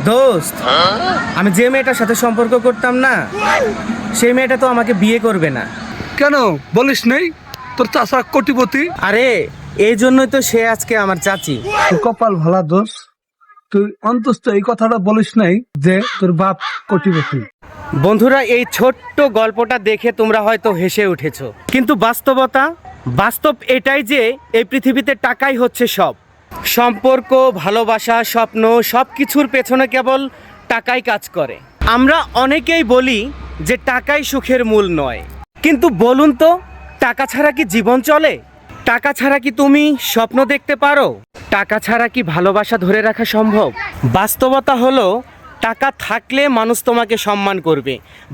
দোস্ত, আমি যে মেয়েটার সাথে সম্পর্ক করতাম না, সেই মেয়েটা তো আমাকে বিয়ে করবে না। কেন বলিস নেই তোর চাচা কোটিপতি? আরে এই জন্যই তো সে আজকে আমার চাচি। তোর কপাল ভালা দোষ, তুই অন্তত এই কথাটা বলিস নাই যে তোর বাপ কোটিপতি। বন্ধুরা, এই ছোট্ট গল্পটা দেখে তোমরা হয়তো হেসে উঠেছো, কিন্তু বাস্তব এটাই যে এই পৃথিবীতে টাকাই হচ্ছে সব। সম্পর্ক, ভালোবাসা, স্বপ্ন সব কিছুর পেছনে কেবল টাকাই কাজ করে। আমরা অনেকেই বলি যে টাকাই সুখের মূল নয়, কিন্তু বলুন তো, টাকা ছাড়া কি জীবন চলে? টাকা ছাড়া কি তুমি স্বপ্ন দেখতে পারো? টাকা ছাড়া কি ভালোবাসা ধরে রাখা সম্ভব? বাস্তবতা হলো, টাকা থাকলে মানুষ তোমাকে সম্মান করবে,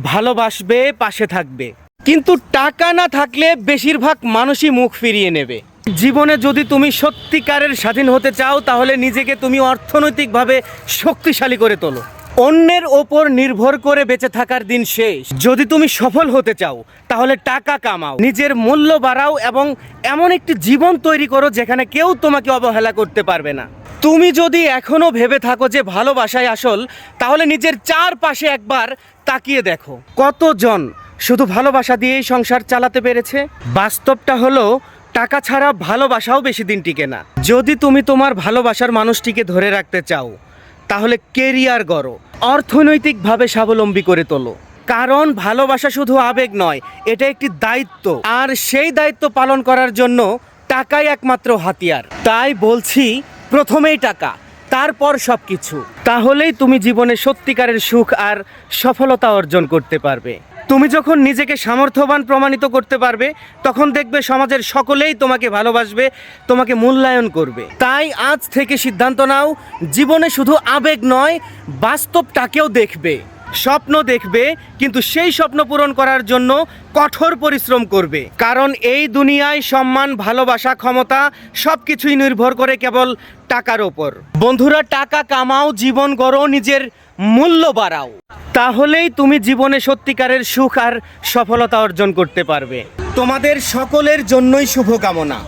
ভালোবাসবে, পাশে থাকবে। কিন্তু টাকা না থাকলে বেশিরভাগ মানুষই মুখ ফিরিয়ে নেবে। জীবনে যদি তুমি সত্যিকারের স্বাধীন হতে চাও, তাহলে নিজেকে তুমি অর্থনৈতিকভাবে শক্তিশালী করে তোলো। অন্যের ওপর নির্ভর করে বেঁচে থাকার দিন শেষ। যদি তুমি সফল হতে চাও, তাহলে টাকা কামাও, নিজের মূল্য বাড়াও এবং এমন একটি জীবন তৈরি করো যেখানে কেউ তোমাকে অবহেলা করতে পারবে না। তুমি যদি এখনো ভেবে থাকো যে ভালোবাসাই আসল, তাহলে নিজের চারপাশে একবার তাকিয়ে দেখো, কতজন শুধু ভালোবাসা দিয়েই সংসার চালাতে পেরেছে। বাস্তবটা হলো, টাকা ছাড়া ভালোবাসাও বেশি দিন টিকে না। যদি তুমি তোমার ভালোবাসার মানুষটিকে ধরে রাখতে চাও, তাহলে কেরিয়ার গড়ো, অর্থনৈতিকভাবে স্বাবলম্বী করে তোলো। কারণ ভালোবাসা শুধু আবেগ নয়, এটা একটি দায়িত্ব, আর সেই দায়িত্ব পালন করার জন্য টাকাই একমাত্র হাতিয়ার। তাই বলছি, প্রথমেই টাকা, তারপর সব কিছু। তাহলেই তুমি জীবনে সত্যিকারের সুখ আর সফলতা অর্জন করতে পারবে। তুমি যখন নিজেকে সামর্থ্যবান প্রমাণিত করতে পারবে, তখন দেখবে সমাজের সকলেই তোমাকে ভালোবাসবে, তোমাকে মূল্যায়ন করবে। তাই আজ থেকে সিদ্ধান্ত নাও, জীবনে শুধু আবেগ নয়, বাস্তবটাকেও দেখবে, স্বপ্ন দেখবে, কিন্তু সেই স্বপ্ন পূরণ করার জন্য কঠোর পরিশ্রম করবে। কারণ এই দুনিয়ায় সম্মান, ভালোবাসা, ক্ষমতা সব কিছুই নির্ভর করে কেবল টাকার ওপর। বন্ধুরা, টাকা কামাও, জীবন গড়ো, নিজের মূল্য বাড়াও, তাহলেই তুমি জীবনে সত্যিকারের সুখ আর সফলতা অর্জন করতে পারবে। তোমাদের সকলের জন্যই শুভকামনা।